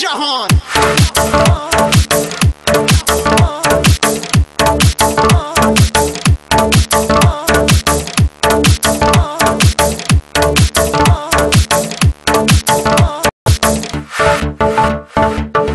جهان.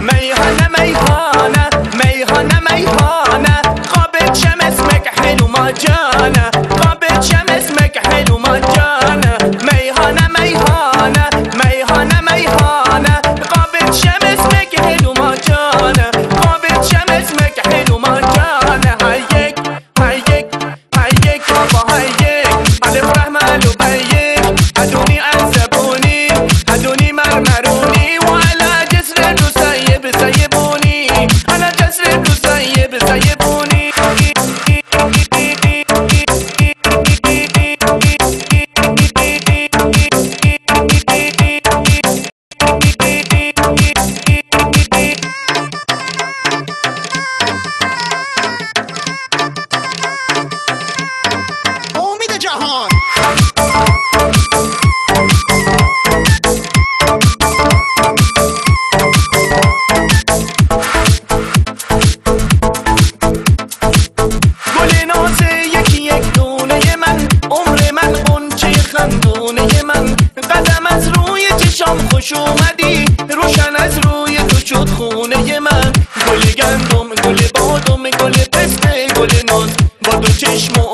میهانه میهانه میهانه میهانه قابل شم اسمك حلو مجانه قابل شم اسمك حلو مجانه میهانه میهانه میهانه میهانه قابل شم اسمك حلو مجانه قابل شم اسمك حلو مجانه هيك هيك هيك بابا هيك الف رحمه الو بيك هدوني عذبوني هدوني مرمروني وعلى جسر سيب سيبوني على جسر سيب سيبوني امید جهان. گل نازه یکی یک دونه من عمر من غنچه خندونه من قدم از روی چشام خوش اومدی روشن از روی تو شد خونه من گل گندم گل بادم گل پسته گل ناز با دو چشم و